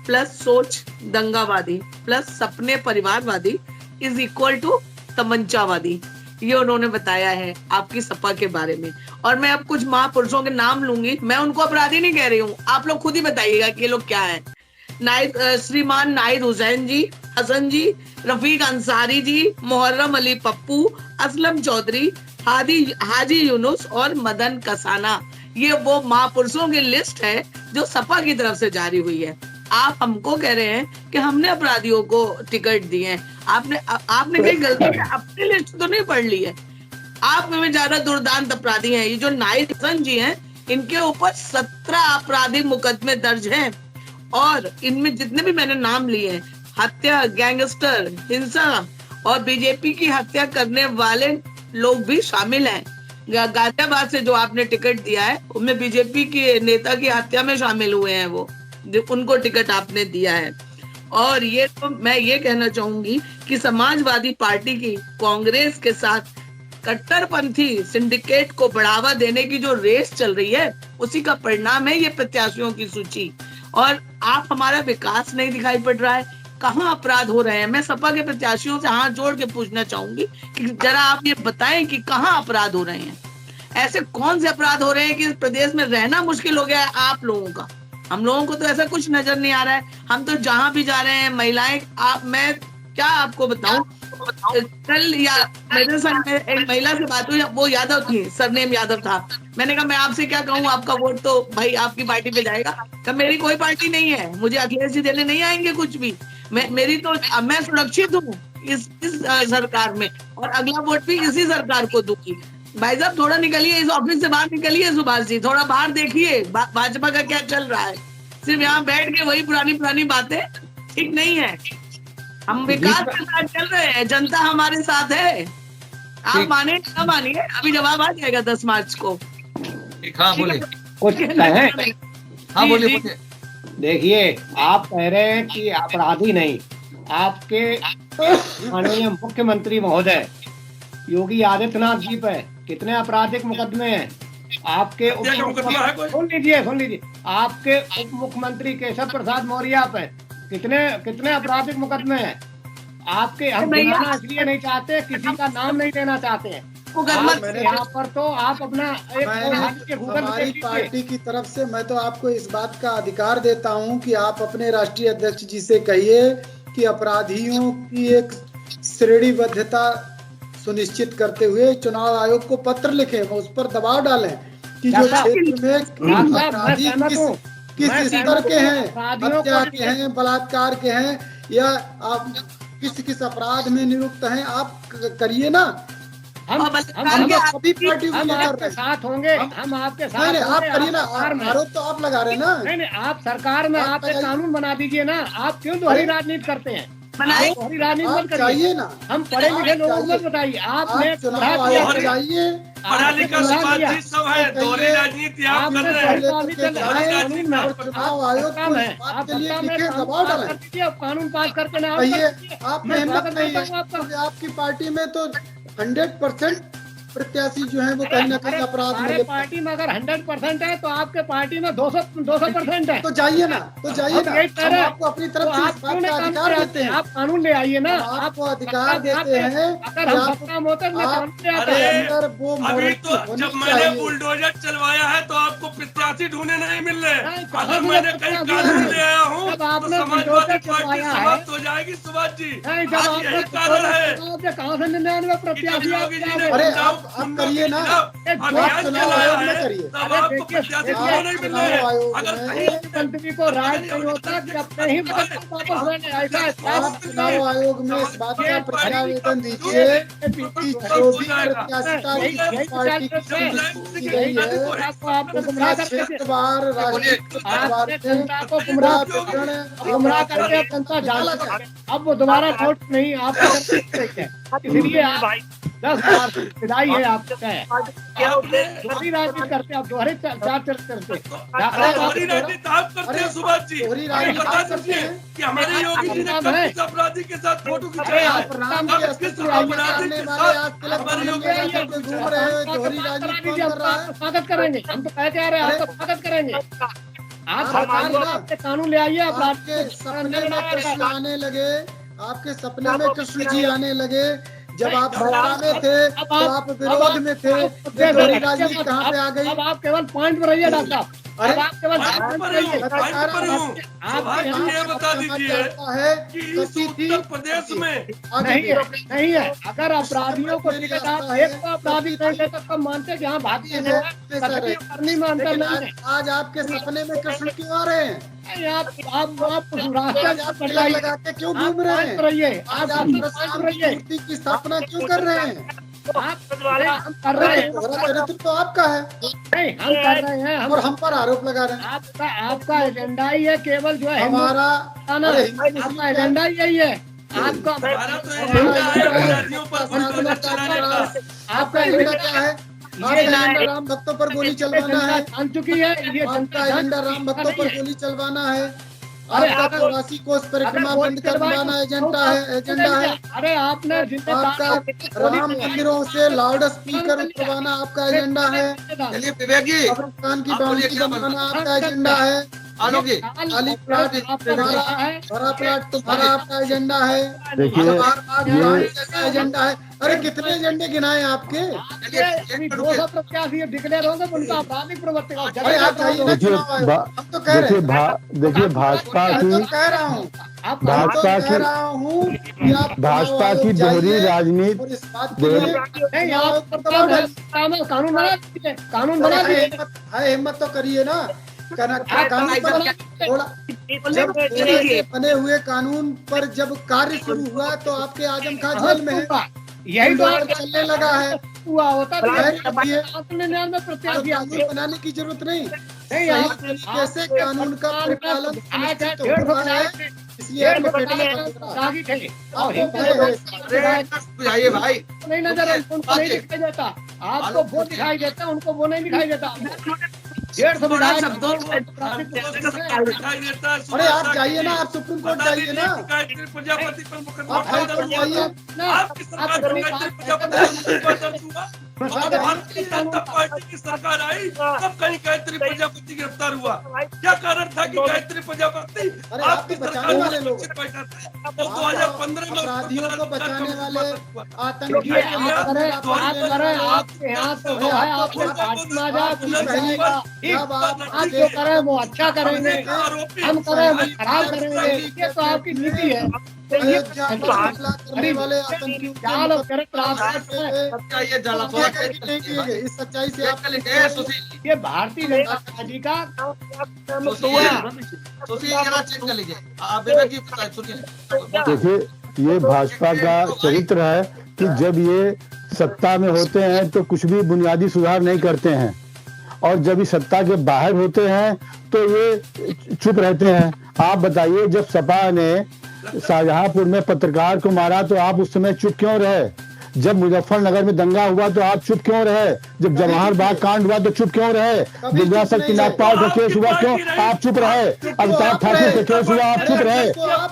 प्लस सोच दंगावादी प्लस सपने परिवारवादी इज इक्वल टू तमंचावादी, ये उन्होंने बताया है आपकी सपा के बारे में। और मैं अब कुछ महापुरुषों के नाम लूंगी, मैं उनको अपराधी नहीं कह रही हूँ, आप लोग खुद ही बताइएगा कि ये लोग क्या है। श्रीमान नाहिद हुसैन जी, हसन जी, रफीक अंसारी जी, मुहर्रम अली पप्पू, असलम चौधरी, हाजी यूनुस और मदन कसाना, ये वो महापुरुषों की लिस्ट है जो सपा की तरफ से जारी हुई है। आप हमको कह रहे हैं कि हमने अपराधियों को टिकट दिए हैं। आपने कहीं गलती से अपनी लिस्ट तो नहीं पढ़ ली है। आप में ज्यादा दुर्दांत अपराधी हैं। ये जो नाहिद हसन जी हैं, इनके ऊपर 17 आपराधिक मुकदमे दर्ज हैं और इनमें जितने भी मैंने नाम लिए हैं, हत्या, गैंगस्टर, हिंसा और बीजेपी की हत्या करने वाले लोग भी शामिल हैं। गाजियाबाद से जो आपने टिकट दिया है उनमें बीजेपी के नेता की हत्या में शामिल हुए हैं, वो उनको टिकट आपने दिया है। और ये तो मैं ये कहना चाहूंगी कि समाजवादी पार्टी की कांग्रेस के साथ कट्टरपंथी सिंडिकेट को बढ़ावा देने की जो रेस चल रही है, उसी का परिणाम है ये प्रत्याशियों की सूची। और आप हमारा विकास नहीं दिखाई पड़ रहा है, कहाँ अपराध हो रहे हैं। मैं सपा के प्रत्याशियों से हाथ जोड़ के पूछना चाहूंगी कि जरा आप ये बताएं कि कहाँ अपराध हो रहे हैं। ऐसे कौन से अपराध हो रहे हैं कि इस प्रदेश में रहना मुश्किल हो गया है आप लोगों का। हम लोगों को तो ऐसा कुछ नजर नहीं आ रहा है। हम तो जहां भी जा रहे हैं, महिलाएं, मैं क्या आपको बताऊं, कल या मेरे संग में एक महिला से बात हुई, वो यादव थी, सरनेम यादव था। मैंने कहा मैं आपसे क्या कहूँ, आपका वोट तो भाई आपकी पार्टी पे जाएगा। कहा मेरी कोई पार्टी नहीं है, मुझे अखिलेश जी देने नहीं आएंगे कुछ भी, मेरी तो मैं सुरक्षित हूँ इस सरकार में और अगला वोट भी इसी सरकार को दूंगी। भाई साहब थोड़ा निकलिए, इस ऑफिस से बाहर निकलिए, सुभाष जी थोड़ा बाहर देखिए भाजपा का क्या चल रहा है। सिर्फ यहाँ बैठ के वही पुरानी बातें ठीक नहीं है। हम विकास के साथ चल रहे हैं, जनता हमारे साथ है। आप माने ना मानिए, अभी जवाब आ जाएगा 10 मार्च को। हाँ बोले, कुछ कहें? हाँ बोलिए। देखिए, आप कह रहे हैं कि अपराधी नहीं, आपके माननीय मुख्यमंत्री महोदय योगी आदित्यनाथ जी पे कितने आपराधिक मुकदमे हैं? आपके सुन लीजिए, आपके उप मुख्यमंत्री केशव प्रसाद मौर्य पे कितने आपराधिक मुकदमे हैं? आपके हम इसलिए नहीं चाहते, किसी का नाम नहीं लेना चाहते हैं यहाँ पर, तो आप अपना हमारी पार्टी की तरफ से मैं तो आपको इस बात का अधिकार देता हूँ कि आप अपने राष्ट्रीय अध्यक्ष जी से कहिए कि अपराधियों की एक श्रेणीबद्धता सुनिश्चित करते हुए चुनाव आयोग को पत्र लिखें, उस पर दबाव डालें कि जो क्षेत्र में अपराधी किस स्तर के हैं, हत्या के हैं, बलात्कार के हैं या आप किस अपराध में नियुक्त हैं, आप करिए ना। हम सभी पार्टी को आपके साथ होंगे, हम आपके साथ। नहीं, आप करिए ना, आरोप तो आप लगा रहे ना। नहीं, आप सरकार में आप एक कानून बना दीजिए ना। आप क्यों दोहरी राजनीति करते हैं? दोहरी राजनीति मत करिए ना। हम पढ़े लिखे लोगों को बताइए, आपने चाहिए पढ़ा लिखा समाज सब है, दोहरी राजनीति आप कर रहे हैं। चुनाव आयोग के लिए लिखे दबाव डालें, कानून पास करके ना आप मेहनत नहीं है। आपकी पार्टी में तो 100% प्रत्याशी जो है वो कहीं ना कहीं अपराध में हमारे लिप्त पार्टी में अगर 100% है तो आपके पार्टी में 200% है। तो जाइए ना, तो जाइए ना, यही कह रहे हम हैं। आपको अपनी तरफ तो से आप इस क्यों बात नहीं का काम अधिकार कराते? देते हैं। आप कानून ले आइए ना। हम आप आपको अधिकार देते हैं अगर कि हम आप सत्ता में होते हैं, कानून ले आते आपके हैं। अंदर वो अभी मोरलिटी तो होनी जब मैंने चाहिए। बुलडोजर चलवाया है तो आपको प्रत्याशी ढूंढने नहीं मिल रहे। कहाँ अगर से मैंने कहीं प्रत्याशी कानून है? ले आया हूँ जब तो आपने समाजवादी बुलडोजर पार्टी चलवाया है। समाप्त हो जाएगी सुभाष जी। नहीं, जब आज आपने यही कारण है कहाँ से 99 प्रत्याशी योगी जी ने अरे गुंडाओं आप करिए ना, अभियान चुनाव चलाया आयोग में है, करिए। तब आपको प्रत्याशी क्यों नहीं मिल रहे? चुनाव आयोग अगर में कहीं मंत्री को राज नहीं होता कि अपने ही बदल कर वापस लेने ऐसा है। आप चुनाव आयोग में इस बात का प्रत्यावेदन दीजिए कि जो भी प्रत्याशिता की पार्टी की की गई है, आपको गुमराह करके 6 बार राष्ट्रीय आपने जनता को गुमराह करके अब जनता जान चुकी है। अब वो दोबारा वोट नहीं आपको कर सकते हैं। इसलिए आप 10 बार विदाई है आपको है। दोहरी राजनीति करते आप, दोहरे चार करते हमारी राजनीति आप करते हैं सुभाष जी। दोहरी हमें राजनीति बता आप करते दीजिए हैं। कि हमारे योगी जी ने कब किस अपराधी के साथ फोटो अरे खिंचाया है? आप राम कब के किस अस्तित्व अपराधी के वाले आज साथ तिलक हमारे योगी लगा जी ने करके घूम रहे हैं, दोहरी राजनीति कौन कर रहा है? स्वागत करेंगे। हम तो कहते आ रहे हैं आपका स्वागत करेंगे। आप सरकार में कानून ले आइए। आप आपके सपने में कृष्ण आने लगे, आपके सपने में कृष्ण जी आने लगे। जब आप सत्ता में थे तो आप विरोध में थे। ये दोहरी राजनीति कहाँ पे आ गई? अब आप केवल पॉइंट पर रहिए डॉक्टर साहब। अरे अब आप केवल पॉइंट पर हूँ, पॉइंट पर हूँ। सुभाष जी ये बता दीजिए कि इस उत्तर प्रदेश में नहीं है। अगर अपराधियों को टिकट आप एक को अपराधी कहेंगे तो कब मानते कि हाँ भागते हैं, करनी में अंतर नहीं है। आज आपके सपने में कृष्ण क्यों आ रहे हैं? आप रास्ते लगा के क्यों घूम रहे हैं? रहिए। आज आप मूर्ति की स्थापना क्यों कर रहे हैं? आप कर रहे हैं। चरित्र तो आपका है। नहीं, हम कर रहे हैं। और हम पर आरोप लगा रहे हैं। आपका एजेंडा ही है केवल जो है हमारा आपका एजेंडा ही यही है। आपका आपका एजेंडा क्या है? आपका एजेंडा राम भक्तों पर गोली चलवाना है। जान चुकी है। ये आपका एजेंडा राम भक्तों पर गोली चलवाना है। आपका 84 कोस परिक्रमा बंद करवाना एजेंडा है। अरे आपने आपका राम मंदिरों से लाउड स्पीकर उठवाना आपका एजेंडा है। चलिए विवेक जी, कब्रिस्तान की बाउंड्री बनवाना आपका एजेंडा है। आलोक जी, खाली प्लाट तुम्हारा है, भरा प्लाट तुम्हारा आपका एजेंडा है। देखिए, आपका एजेंडा है। अरे कितने एजेंडे गिनाए आपके? 200 प्रत्याशी डिक्लेयर होंगे उनका आपराधिक प्रवृत्ति का। अरे आप जाइए ना चुनाव आयोग। हम तो कह रहे हैं, देखिए भाजपा मैं की तो कह रहा हूँ कि आप भाजपा की दोहरी राजनीति और इस बात के लिए नहीं, आप कानून बना दीजिए। कानून बना दीजिए। हिम्मत तो करिए ना। कानून पर थोड़ा जब बने हुए कानून पर जब कार्य शुरू हुआ तो आपके आजम खां जेल में है। यही बात चलने लगा है। हुआ होता प्रत्याशी कानून बनाने की जरूरत नहीं। कैसे कानून का परिपालन सुनिश्चित हो रहा है, इसलिए बुझाइए भाई। नहीं नजर उनको नहीं दिखाई देता। आपको वो दिखाई देता, उनको वो नहीं दिखाई देता। 150 विधायक अरे आप जाइए ना, आप सुप्रीम कोर्ट जाइए ना। प्रजापति पर मुकदमा आप हाई कोर्ट जाइए। आपकी सरकार में गायत्री प्रजापति पर मुकदमा दर्ज हुआ। भारतीय जनता पार्टी की सरकार आई तब कहीं गायत्री प्रजापति गिरफ्तार हुआ। क्या कारण था कि गायत्री प्रजापति आपकी सरकार वाले लोग बैठा था? 2015 में अपराधियों को बचाने वाले आतंकी आपके यहाँ तो है। आपके पार्टी में आप जो करें वो अच्छा करेंगे, हम करें वो खराब करेंगे। ये तो आपकी नीति है। करने वाले आतंकियों इस सच्चाई से आप ये भारतीय जनता पार्टी का देखिए, ये भाजपा का चरित्र है कि जब ये सत्ता में होते हैं तो कुछ भी बुनियादी सुधार नहीं करते हैं, और जब ये सत्ता के बाहर होते हैं तो ये चुप रहते हैं। आप बताइए, जब सपा ने शाहजहांपुर में पत्रकार को मारा तो आप उस समय चुप क्यों रहे? जब मुजफ्फरनगर में दंगा हुआ तो आप चुप क्यों रहे? जब जवाहर बाग कांड हुआ तो चुप क्यों रहे? दिव्या शक्ति नागपाल का केस हुआ क्यों आप चुप रहे? अमिताभ ठाकुर का केस हुआ आप चुप रहे?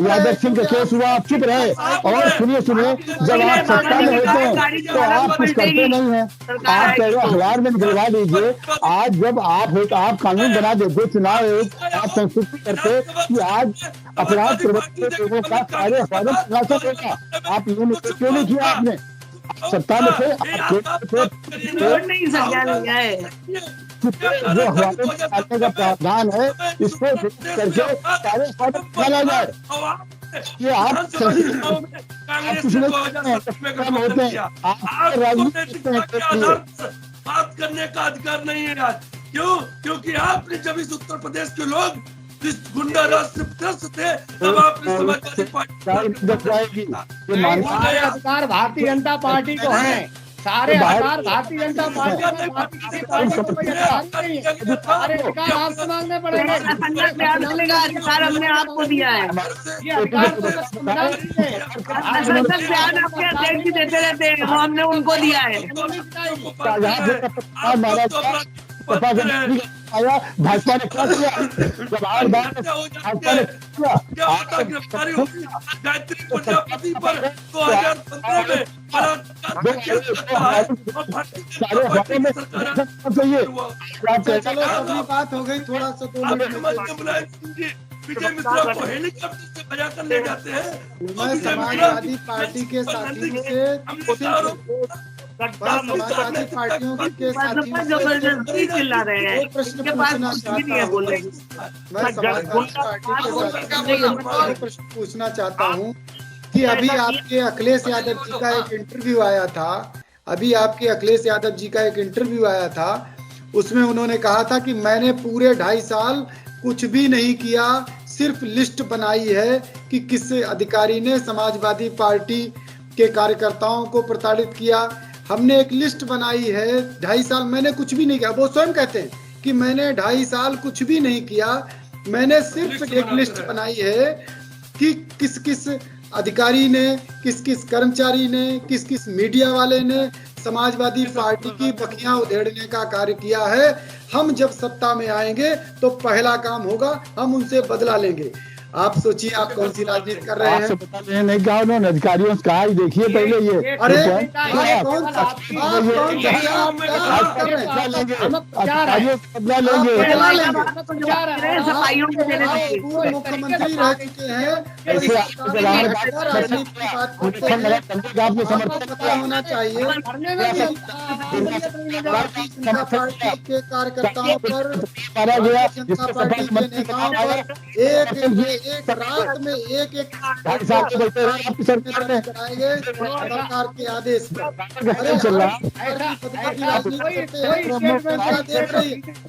यादव सिंह का केस हुआ आप चुप रहे? और सुनिए जब आप सत्ता में होते हैं तो आप कुछ करते नहीं है। आप कह रहे अखबार में निकलवा लीजिए। आज जब आप हो तो आप कानून बना देते, चुनाव आयोग आप संस्तुति करते कि आज अपराध प्रवृत्ति लोगों का कार्य प्रशासन होगा। आप ये क्यों नहीं किया? आपने सत्ता में थे, जो हवाले में डालने का प्रावधान है इसको करके कार्य डाला जाए। ये आप कुछ नहीं होते हैं, आप राजनीति बात करने का अधिकार नहीं है आज। क्यों? क्योंकि आपने जब इस उत्तर प्रदेश के लोग इस गुंडा राज से त्रस्त थे तब आपने समाजवादी पार्टी सारे अधिकार भारतीय जनता पार्टी को है। सारे अधिकार भारतीय जनता पार्टी को सारे अधिकार आपको मांगने पड़ेंगे। अधिकार हमने आपको दिया है। ये अधिकार आपके अध्यक्ष ही देते रहते हैं, वो हमने उनको दिया है। भाजपा ने क्या किया? जवाहर बाग भाजपा ने क्या गिरफ्तारी हुई गायत्री प्रजापति पर 2015 में चलो अपनी बात हो गई। थोड़ा सा 2 मिनट विजय मिश्रा को हेलीकॉप्टर से बजा कर ले जाते हैं। मैं समाजवादी पार्टी के साथियों से समाजवादी पार्टियों के जबरदस्ती चिल्ला रहे हैं। प्रश्न पूछना चाहता हूँ। मैं समाजवादी पार्टी के प्रश्न पूछना चाहता हूँ कि अभी आपके अखिलेश यादव जी का एक इंटरव्यू आया था। अभी आपके अखिलेश यादव जी का एक इंटरव्यू आया था, उसमें उन्होंने कहा था कि मैंने पूरे 2.5 साल कुछ भी नहीं किया, सिर्फ लिस्ट बनाई है कि किस अधिकारी ने समाजवादी पार्टी के कार्यकर्ताओं को प्रताड़ित किया। हमने एक लिस्ट बनाई है, 2.5 साल मैंने कुछ भी नहीं किया। वो स्वयं कहते हैं कि मैंने 2.5 साल कुछ भी नहीं किया, मैंने सिर्फ एक लिस्ट बनाई है कि किस किस अधिकारी ने, किस किस कर्मचारी ने, किस किस मीडिया वाले ने समाजवादी पार्टी की बखियां उधेड़ने का कार्य किया है। हम जब सत्ता में आएंगे तो पहला काम होगा हम उनसे बदला लेंगे। आप सोचिए आप कौन सी राजनीति कर रहे हैं? बता रहे नहीं कहा उन्होंने, अधिकारियों से कहा देखिए पहले ये। अरे मुख्यमंत्री रह चुके हैं, आपने समर्थन पता होना चाहिए पार्टी के कार्यकर्ताओं पर, जनता पार्टी के नेताओं पर एक रात में एक कराए गए सरकार के आदेश पर।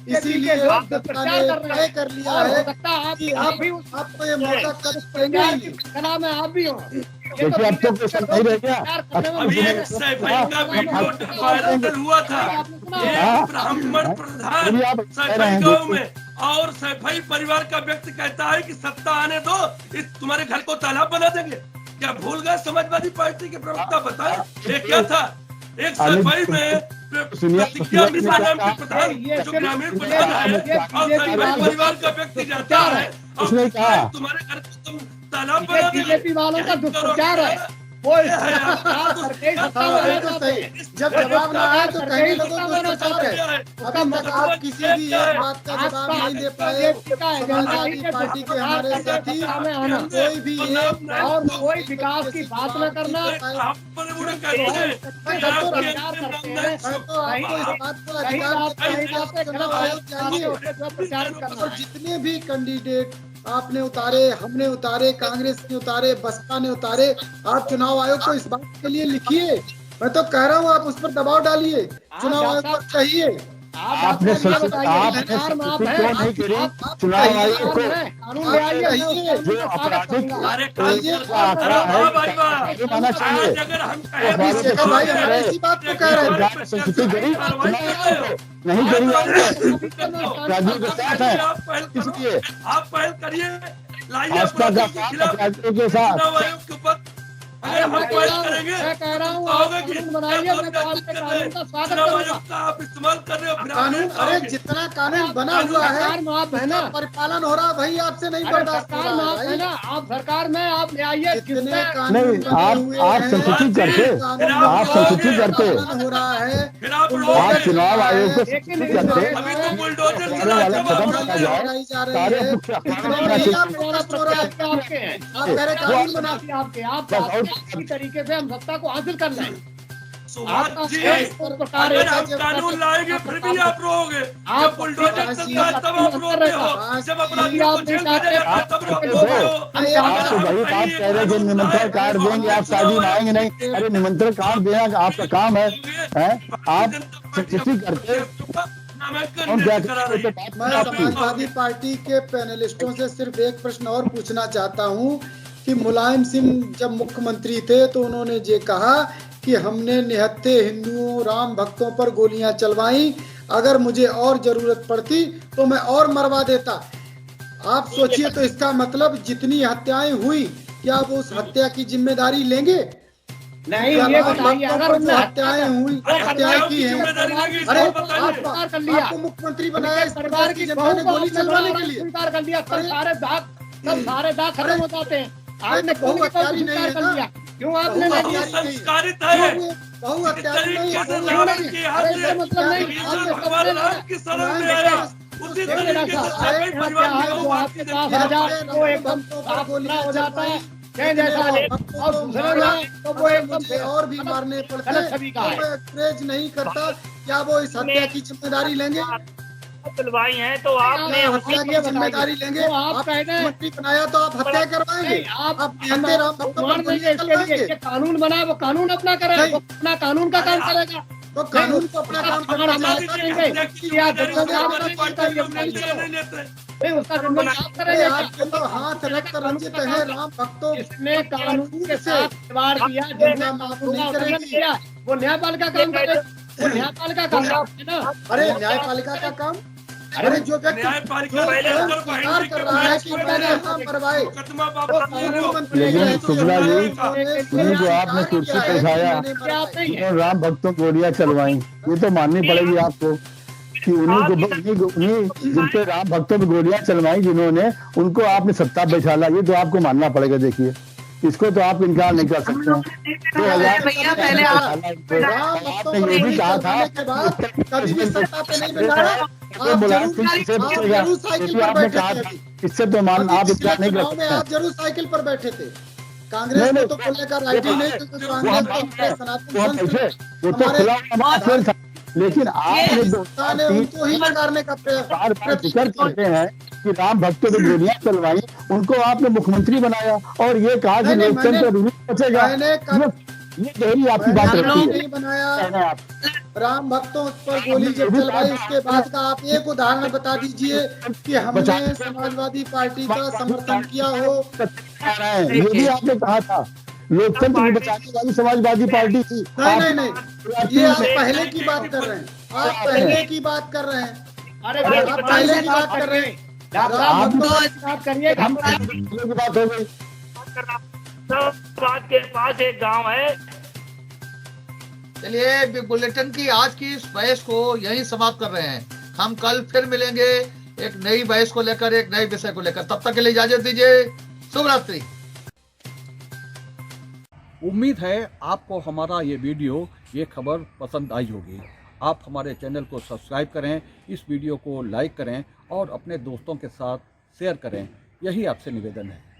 इसीलिए जनता ने तय कर लिया है कि आपको ये मौका कब देंगे। आप भी हो देखिए अब तो कुछ नहीं रह गया। अभी एक सैफई का वीडियो वायरल हुआ था, एक ब्राह्मण प्रधान सैफई गांव में, और सैफई परिवार का व्यक्ति कहता है कि सत्ता आने दो, इस तुम्हारे घर को तालाब बना देंगे। क्या भूल गए समाजवादी पार्टी के प्रवक्ता? बताए ये क्या था? एक सैफई में प्रतिज्ञा मिश्रा नाम के प्रधान जो ग्रामीण प्रधान है और सैफई परिवार का व्यक्ति जाता है और तुम्हारे घर को तुम तालाब बना देंगे। बीजेपी वालों का दुष्प्रचार है। वो जब जवाब ना आए तो कहने लगो दुष्प्रचार है। अब तक आप किसी भी एक बात का जवाब नहीं दे पाए। समाजवादी पार्टी के हमारे साथी कोई भी एक और कोई विकास की बात न करना, जितने भी कैंडिडेट आपने उतारे, हमने उतारे, कांग्रेस ने उतारे, बसपा ने उतारे, आप चुनाव आयोग को इस बात के लिए लिखिए। मैं तो कह रहा हूँ आप उस पर दबाव डालिए, चुनाव आयोग को चाहिए। आपने क्यों नहीं करी चुनाव आयोग को? जो आपराधिक माना चाहिए भाई हमारे इसी बात को कह रहे हैं। नहीं करी राजू के साथ है, इसलिए आप पहल करिए, आस्था का साथ अपराधियों के साथ। अगर हम फाइट करेंगे मैं कह रहा हूँ कहोगे कि कानून बनाइए, मैं तो आपके कानून का स्वागत चुनाव करूंगा। आयोग का आप इस्तेमाल कर रहे हो, फिर आप कानून, नहीं अरे कहोगे। जितना कानून बना हुआ है सरकार में आप है ना, उसका परिपालन हो रहा है, भाई आपसे नहीं अरे बर्दाश्त हो सरकार में रहा आप है है ना, भाई। आप सरकार में आप ले आइए, जितने किसने कानून नहीं, बने हुए आप हैं, संसूचित करके, कानून आप संसूचित करके, पालन हो रहा है, फिर आप आप चुनाव आयोग को लेकिन सूचित करके अभी तो बुलडोजर सारे चला वाला जब खत्म आप किया बोल रहे हो। जाए, बनाई जा रही सारे है। मुख्य इतना अखबारों नहीं में आप कष्ट हो रहा है। आपके हैं, आप कह रहे कानून बना आपके आप इसी तरीके से हम सत्ता को हासिल कर लें। सुभाष जी, प्रकार अगर हम कानून लाएंगे फिर भी आप रोगे। जब बुलडोजर चलता है तब आप रोते हो, जब अपराधियों को जेल भेजा जाता है तब रोते हो। आप तो वही बात कह रहे हैं कि निमंत्रण कार्ड देंगे, आप शादी में आएंगे नहीं। अरे निमंत्रण कार्ड देना आपका काम है? आप संसूचित करके हम क्या मैं समाजवादी पार्टी के पैनलिस्टों से सिर्फ एक प्रश्न और पूछना चाहता हूं कि मुलायम सिंह जब मुख्यमंत्री थे तो उन्होंने ये कहा कि हमने निहत्थे हिंदुओं राम भक्तों पर गोलियां चलवाई, अगर मुझे और जरूरत पड़ती तो मैं और मरवा देता। आप सोचिए, तो इसका मतलब जितनी हत्याएं हुई, क्या वो उस हत्या की जिम्मेदारी लेंगे? नहीं, ये बताइए, अगर उनने हत्याएं हुई, हत्याएं की हैं, अरे आपको मुख्यमंत्री बनाया इस परिवार की जनता ने गोली चलवाने के लिए। स्वीकार कर लिया, सब सारे दाग खत्म हो जाते हैं। आपने बहु हत्यारी नहीं है ना, क्यों आपने नहीं किया? संस्कारित है, बहु हत्यारी नहीं है, रावण के हाथ अरे ये में मतलब नहीं, भगवान राम की शरण में आया, उसी तरीके से आपके परिवार को आपके पास आ जाए तो एकदम साफ सुथरा हो जाता है, जैसा और दूसरे में तो वो एकदम और भी मारने पड़ते गलत छवि का है। मैं प्रेज नहीं करता, क्या वो इस हत्या की जिम्मेदारी लेंगे? चलवाई है तो आपने हत्या की जिम्मेदारी लेंगे? आप मुख्यमंत्री बनाया तो आप हत्या करवाएंगे? आप निहत्थे राम भक्तों पर गोलियां चलवाएंगे? कानून बना, वो कानून अपना करे, वो अपना कानून का काम करेगा। तो कानून को अपना काम करना आपके तो हाथ रक्त रंजित है राम भक्तों जिसने कानून के साथ खिलवाड़ किया, जिसने कानून किया, वो न्यायपालिका काम करे, वो न्यायपालिका का काम है ना। अरे न्यायपालिका का काम, अरे जो व्यक्ति स्वीकार कर रहा है कि मैंने यहाँ मरवाए, लेकिन शुक्ला जी, उन्हीं को आपने कुर्सी पर उठाया, राम भक्तों को गोलियां चलवाई, ये तो माननी पड़ेगी आपको कि उन्हीं जिन पे राम भक्तों पे गोलियां चलवाई जिन्होंने, उनको आपने सत्ता बैठाला, ये तो आपको मानना पड़ेगा। देखिए, इसको तो आप इनकार नहीं कर सकते हैं। 2000 आपने ये भी कहा था कभी भी सत्ता पे नहीं बैठाया, आपने कहा था, इससे तो मान आप इनकार नहीं कर सकते। आप जरूर साइकिल पर बैठे थे, कांग्रेस में तो बोलने का राइट ही नहीं, क्योंकि कांग्रेस वो तो खुला हुआ था, लेकिन आपने उनको ही नकारने का जिक्र करते हैं कि राम भक्तों पे गोलियां चलवाई, उनको आपने मुख्यमंत्री बनाया और ये कहा कि लोकतंत्र बचेगा। ये गहरी आपकी बात रखती है। नहीं बनाया, राम भक्तों पर गोली जब चलवाई उसके बाद का आप एक उदाहरण बता दीजिए कि हमने समाजवादी पार्टी का समर्थन किया हो। ये भी आपने कहा था, लोकतंत्र को बचाने वाली समाजवादी पार्टी थी। नहीं, ये आप पहले की बात कर रहे हैं, आप पहले की बात कर रहे हैं, आप पहले की बात कर रहे हैं, बात करिए, हम की बात हो गई। के पास एक गांव है। चलिए, बिग बुलेटिन की आज की इस बहस को यहीं समाप्त कर रहे हैं। हम कल फिर मिलेंगे एक नई बहस को लेकर, एक नए विषय को लेकर। तब तक के लिए इजाजत दीजिए। शुभ रात्रि। उम्मीद है आपको हमारा ये वीडियो, ये खबर पसंद आई होगी। आप हमारे चैनल को सब्सक्राइब करें, इस वीडियो को लाइक करें और अपने दोस्तों के साथ शेयर करें। यही आपसे निवेदन है।